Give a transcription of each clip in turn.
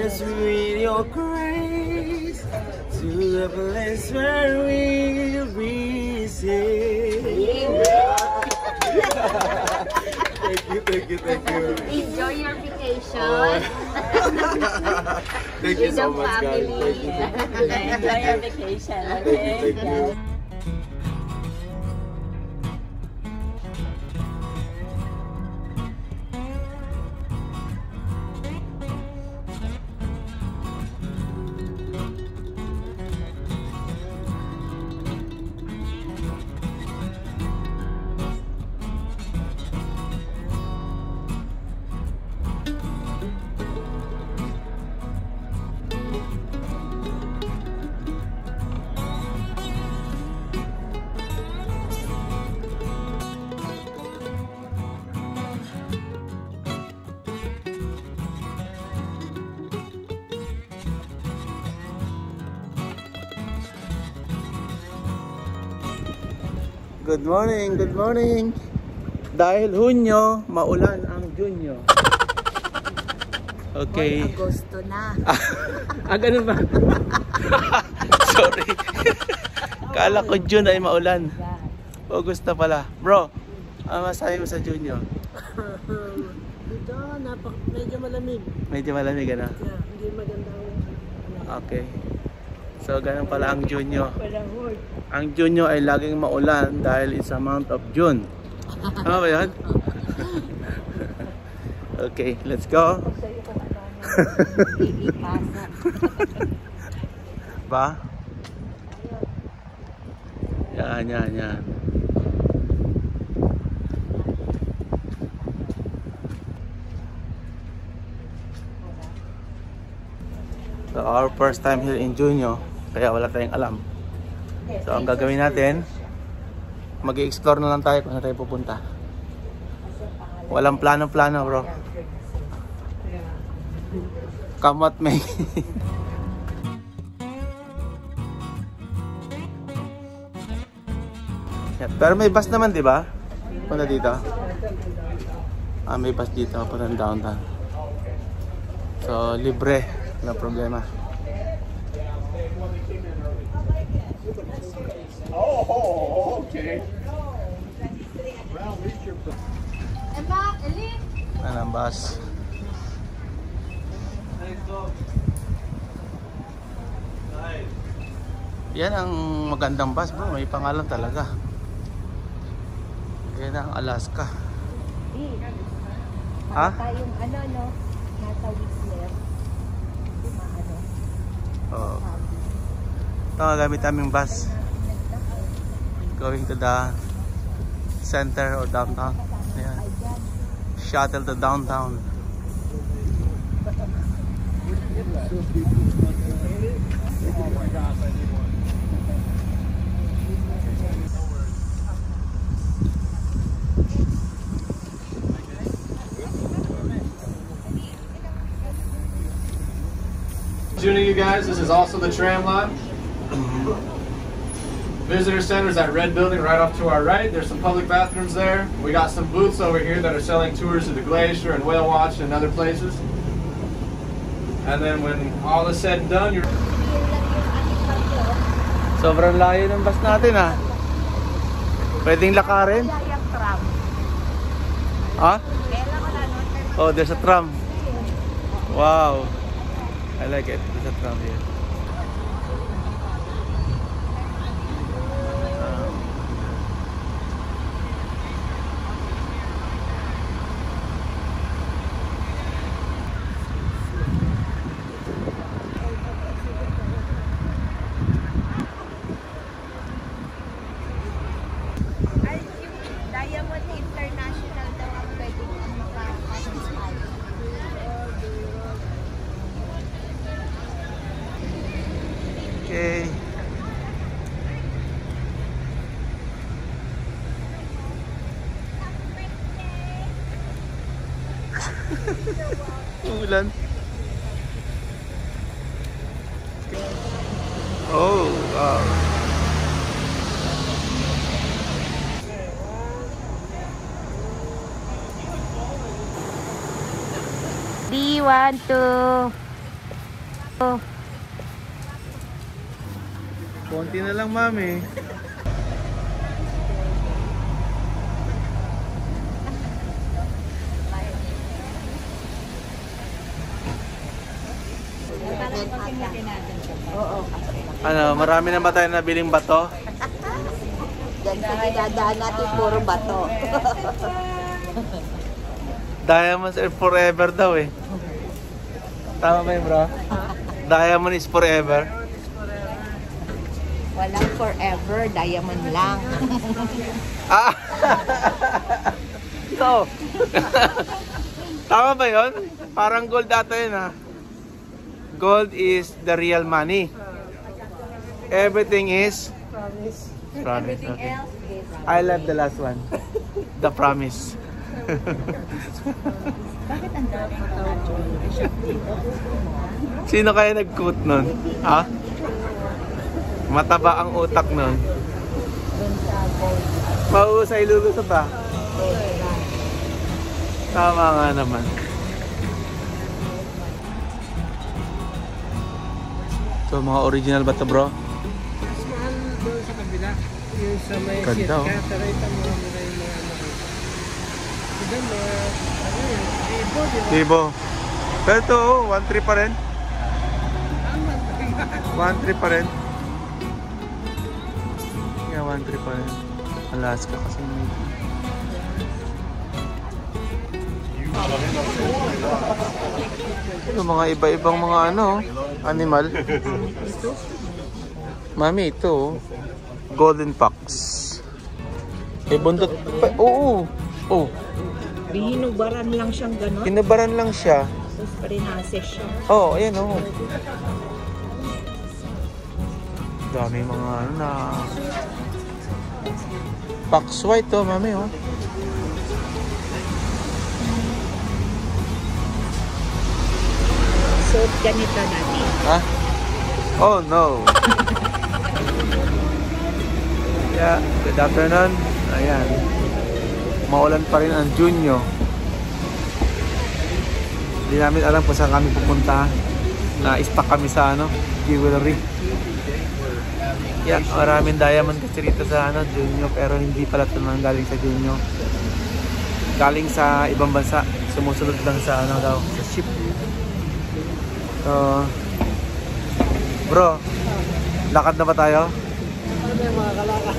us with your grace to a place where we'll be safe. Thank you. Enjoy your vacation. Thank you so much, guys. Enjoy your vacation, okay? Yes. Good morning. Dahil Hunyo, maulan ang Junyo. Okay. Agosto na. Ganun ba? Sorry. Kala ko June ay maulan. August na pala. Bro, masahe mo sa Junyo? Dito, medyo malamig. Medyo malamig, ano? Yeah, hindi maganda. Okay. So, ganun pala ang Junyo. Ang Junyo ay laging maulan dahil it's a month of June. Tama ba yan? Okay, let's go. Ba? Yan. So, our first time here in Junyo, kaya wala tayong alam. So, ang gagawin natin, mag-i-explore na lang tayo kung saan tayo pupunta. Walang plano-plano, bro. Come what may. Pero may bus naman, di ba? Punta dito. May bus dito, punta downtown. So, libre. No problema. Oh, okay. Ang bus. Yan ang magandang bus, bro. May pangalan talaga. Yan ang Alaska. Ha? Yung no? Nasa Whistler. Oo. Ito nga gamit aming bus. Going to the center or downtown. Ayan. Shuttle to downtown. Tuning you guys, this is also the tram line. Visitor center is that red building right off to our right. There's some public bathrooms there. We got some booths over here that are selling tours to the glacier and whale watch and other places. And then when all is said and done, you're... Sobrang layo ng bus natin, ha? Pwedeng lakarin? Ha? Oh, there's a tram. Wow. I like it. There's a tram here. Diamond International daw ang pwedeng makakasal. Okay. Ulan. Oh, wow. D1, 2. Konti na lang, mami. Ano, marami na ba tayo nabiling bato? Diyan sa dinadaan natin, puro bato. Diamonds are forever daw eh. Tama ba yun, bro? Diamond is forever. Walang forever, diamond lang. Ah! So, tama ba yun? Parang gold ata yun ha. Gold is the real money. Everything is promise. Okay. I love the last one. The promise. Sino kaya nag-quote nun? Ha? Mataba ang utak nun. Mausay lulusot ba? Tama nga naman. So mga original ba ito, bro? Mas mahal doon sa kabila. Yung sa may Ganda, oh. sirka. Pero ito mga mura yung mga ano. Diba mga, ano yun, libo, di ba? Tibo. Pero ito, 1.3 pa rin. 1.3 pa rin. Yeah, 1.3 pa rin. Alaska kasi may... Ito, mga iba-ibang mga ano, animal. Mami, ito. Golden fox. Eh, bundot pa. Oo. Oh. Bihinubaran lang siyang gano'n. Kinabaran lang siya. Tapos parinases siya. Oh, ayan oh. Dami mga ano na. Fox white to, mami oh. So, ganito natin. Ha? Oh no. Yeah, good afternoon. Ayan. Maulan pa rin ang Junyo. Hindi namin alam kung saan kami pupunta. Na-stuck kami sa ano, jewelry. Yeah, maraming diamond kasi rito sa ano, Junyo, pero hindi pala ito nang galing sa Junyo. Galing sa ibang bansa. Sumusunod lang sa ano daw, sa ship. So, bro, lakad na ba tayo? Ano yung mga kalakad?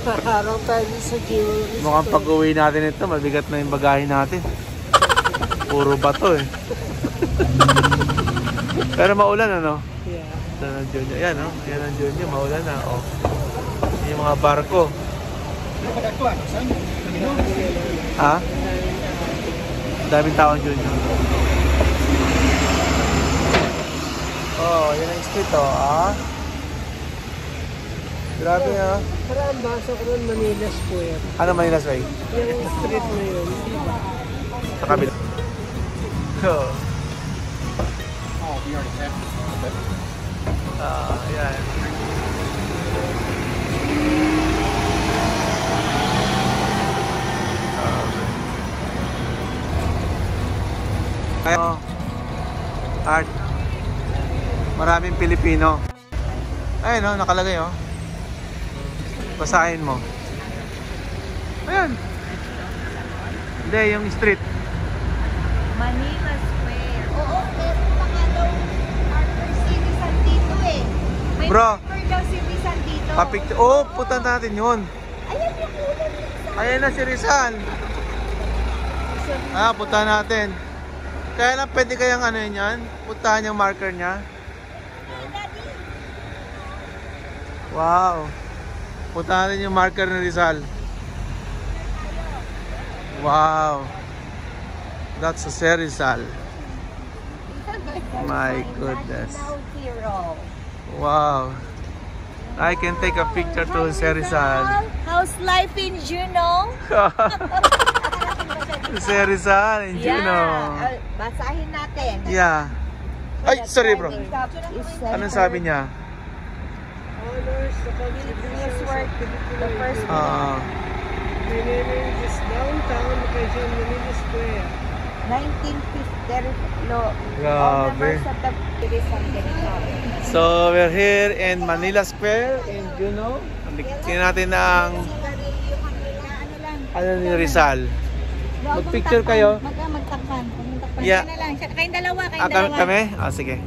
Araw tayo sa jewelry. Mukhang pag-uwi natin ito, mabigat na yung bagahe natin. Puro bato eh. Pero maulan ano? Yeah. Ito ang Junyo. Yan oh. Yan ang Junyo. Maulan na. Oh. Yung mga barko. Ha? Daming tao ang Junyo. Oh, yan ang street oh. Ah? Grabe ah. Parang basa ko nun Manila Square. Ano Manila's Way? Yung street na yun. Sa kabila. Oh. Ah, yan. Ayan. Art. Maraming Pilipino. Ayun oh, nakalagay oh. Basahin mo. Ayan. Hindi, yung street. Manila Square. Oo, meron pa nga daw Harper City San dito eh. May Bro. Harper daw City San dito. Papicture. Oh, punta natin yun. Ayan yung ulan dito. Ayan na si Rizal. Ah, punta natin. Kaya lang pwede kayang ano yun yan? Puntahan yung marker niya. Wow. Punta natin yung marker ni Rizal. Wow. That's a Rizal. My goodness. Hero. Wow. I can take a picture to Rizal. How's life in Juneau? Rizal in Juno. Basahin natin. Yeah. Ay, sorry bro. Anong sabi niya? Honors the contributions work, of the first Filipino. Renaming this downtown location Manila Square 1950 lo. Grabe. Sa Rizal General. So, we're here in Manila Square in Juno. Tingnan natin ang ano ni Rizal. Mag-picture kayo. Magtakpan. Yeah. Na lang. Kayong dalawa, kayong dalawa. Kami? Sige.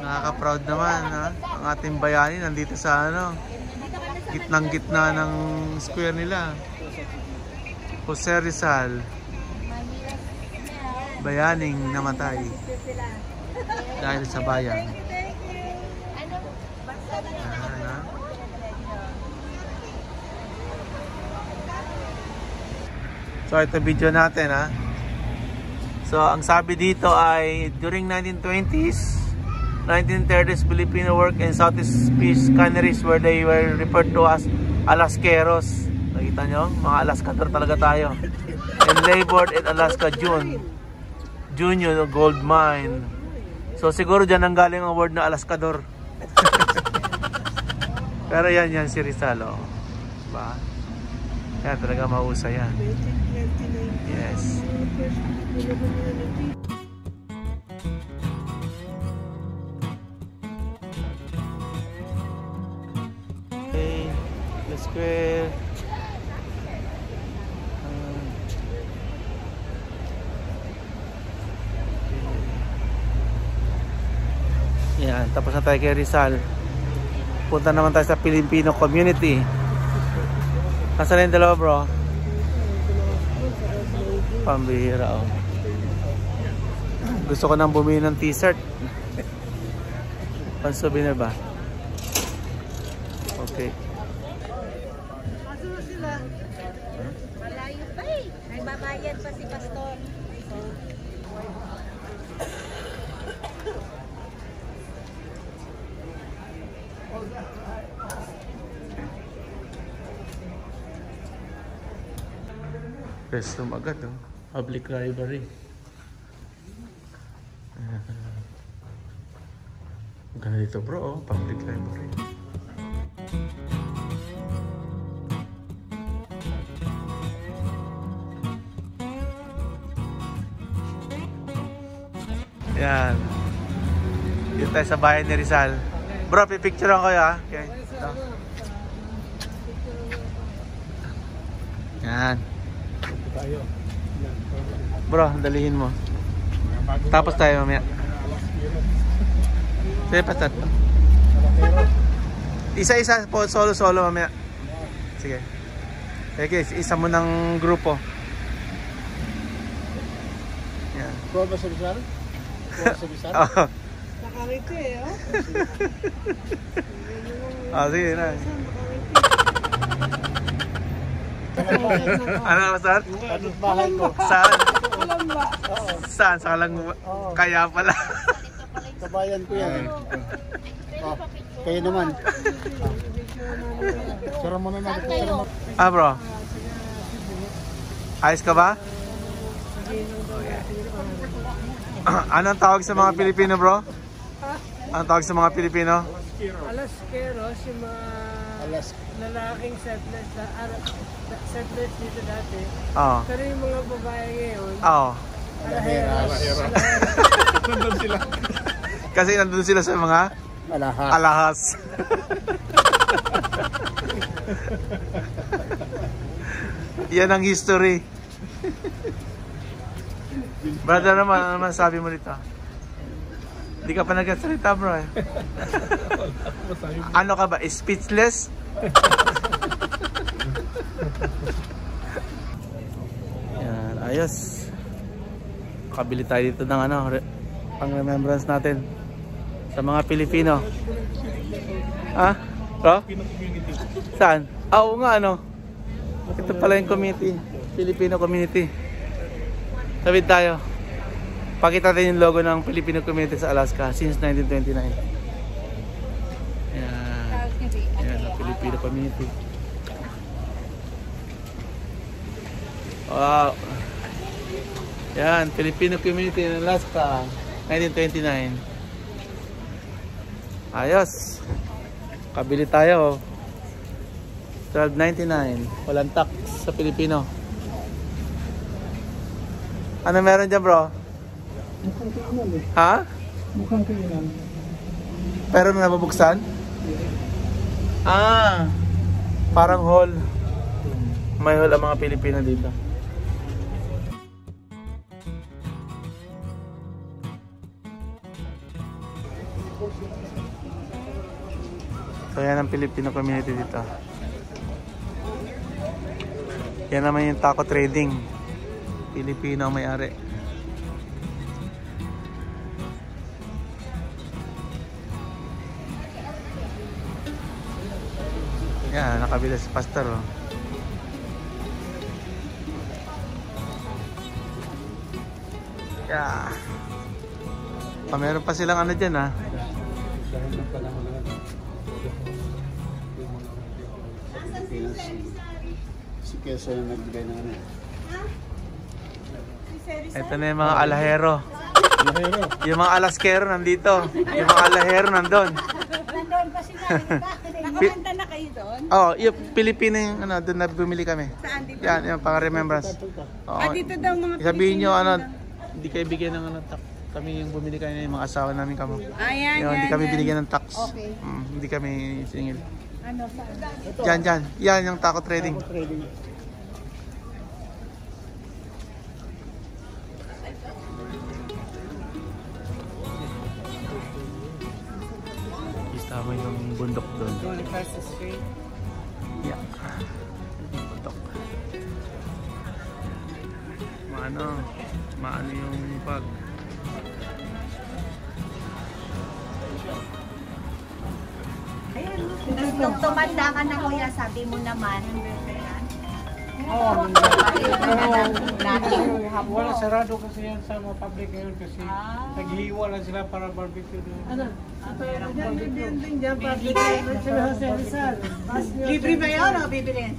Nakaka-proud naman ha? Ang ating bayani nandito sa ano, gitnang-gitna ng square nila. Jose Rizal, bayaning namatay dahil sa bayan. So ito video natin ha. So ang sabi dito ay during 1920s 1930s Filipino work in Southeast Peace Canneries where they were referred to as Alaskeros. Nakita nyo? Mga Alaskador talaga tayo. And labored at Alaska Junior Gold Mine. So siguro dyan ang galing ang word na Alaskador. Pero yan si Rizal. Oh. Diba? Yan talaga mahusay yan. Yes. The square. Yan, tapos na tayo kay Rizal. Punta naman tayo sa Filipino community. Nasaan na yung dalawa, bro? Pambihira, oh. Gusto ko nang bumili ng t-shirt. Pan-souvenir ba? Okay. Malayo pa eh. Nagbabayad pa si Pastor. Restroom agad, oh. Public library. Ganda dito, bro, oh. Public library. Yan. Dito tayo sa bahay ni Rizal. Bro, pipicturean ko ya. Okay. Ito. Yan. Bro, dalihin mo. Tapos tayo mamaya. Sige, pasat. Isa-isa po, solo-solo mamaya. Sige. Okay, isa mo ng grupo. Yan. Bro, ba sa Rizal? Oh. Nakarito eh, oh. Oh, sige na. Ano, saan? Bahay ko. Saan? Saan? Sa lang kaya pala. Kabayan ko yan. Oh, kayo naman. Sara mo na natin. Ah, bro. Ayos ka ba? Anong tawag sa mga Pilipino, bro? Anong tawag sa mga Pilipino? Alaskeros, yung mga lalaking settlers dito dati. Oo. Pero yung mga babae ngayon, Oo. alaheros. Nandun sila. Kasi nandun sila sa mga alahas. Yan ang history. Brother naman, ano naman sabi mo dito? Hindi ka pa nagsasalita, bro eh. Ano ka ba? Speechless? Yan, ayos. Kabili tayo dito ng ano, pang remembrance natin sa mga Pilipino. Ah? Bro? Saan? Oo nga, ano? Ito pala yung community. Filipino community. Sabid tayo. Pakita natin yung logo ng Filipino community sa Alaska since 1929. Yan. Yan, Filipino community. Wow. Yan, Filipino community in Alaska, 1929. Ayos. Kabili tayo. $12.99. Walang tax sa Pilipino. Ano meron dyan, bro? Mukhang kainan eh. Ha? Mukhang kainan. Pero nabubuksan? Ah, parang hall. May hall ang mga Pilipino dito. So yan ang Filipino community dito. Yan naman yung taco trading. Pilipino ang may-ari. Yan, nakabila si Pastor. Oh. Yeah. Meron pa silang ano dyan ah. Si Keso yung nagbigay ng ano. Ito na yung mga alahero. Yung mga alaskero nandito. Yung mga alahero nandun. Nandun pa sila. Nakabenta na kayo doon? Oh, yung Pilipino yung ano, doon na bumili kami. Saan dito? Yan, yung pang remembrance. Ah, dito daw mga Sabihin nyo, ano, hindi kayo bigyan ng ano, kami yung bumili kayo yung mga asawa namin kamo. Ayan, Yung, hindi kami binigyan ng tax. Okay. Hindi kami singil. Ano, saan? Dyan. Yan yung taco trading. Kita mo yung bundok doon. Going across the street. Yeah. Yung bundok. Maano yung pag... Nung tumanda ka na kuya, sabi mo naman. Oo. Wala, sarado kasi yan sa mga public ngayon kasi naghihiwa lang sila para barbecue doon. Ano? Libre ba yun o bibilin?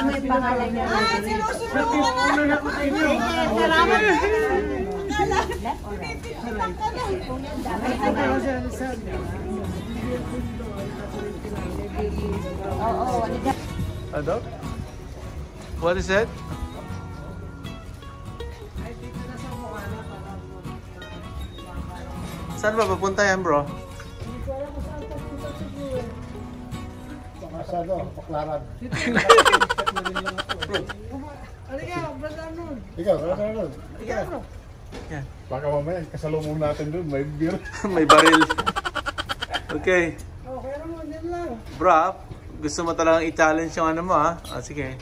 May pangalan niya. Sinusunod ko na! Ano na ko sa inyo? Salamat! Ano? What is it? Saan ba papunta yan, bro? Pasado, paklaran. Ikaw, Brother Arnold. Yan. Baka mamaya, kasalubong natin doon, may beer. May baril. Okay. Bro, gusto mo talagang i-challenge yung ano mo ha? Ah, sige.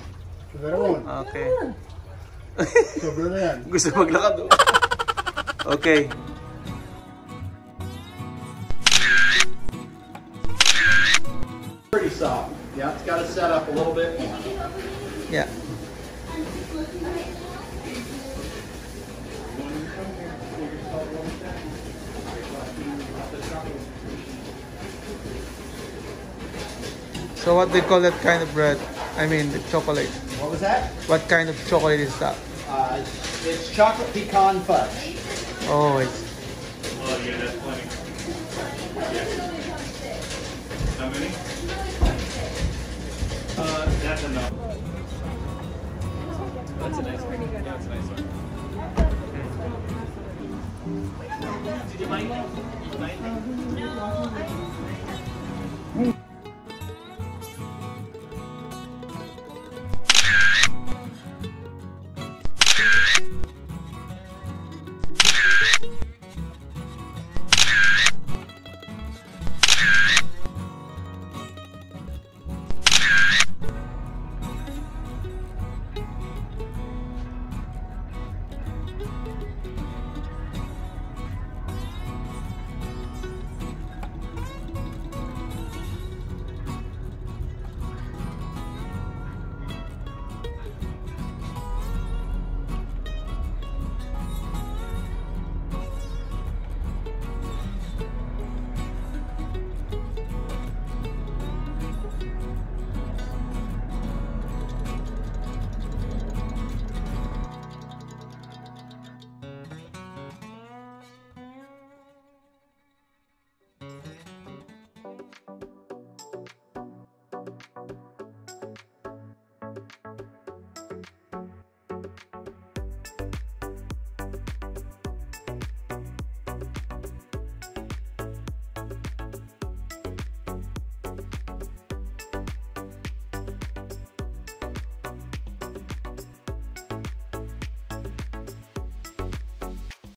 Okay. Sobrang na yan. Gusto maglakad. Okay. Pretty soft. Yeah, it's got to set up a little bit. Yeah. So what do you call that kind of bread? I mean, the chocolate. What was that? What kind of chocolate is that? It's chocolate pecan fudge. Oh, it's... Oh yeah, that's plenty. Yeah. How many? That's enough. That's a nice one. Yeah, that's a nice one. Did you mind? Did you mind? No,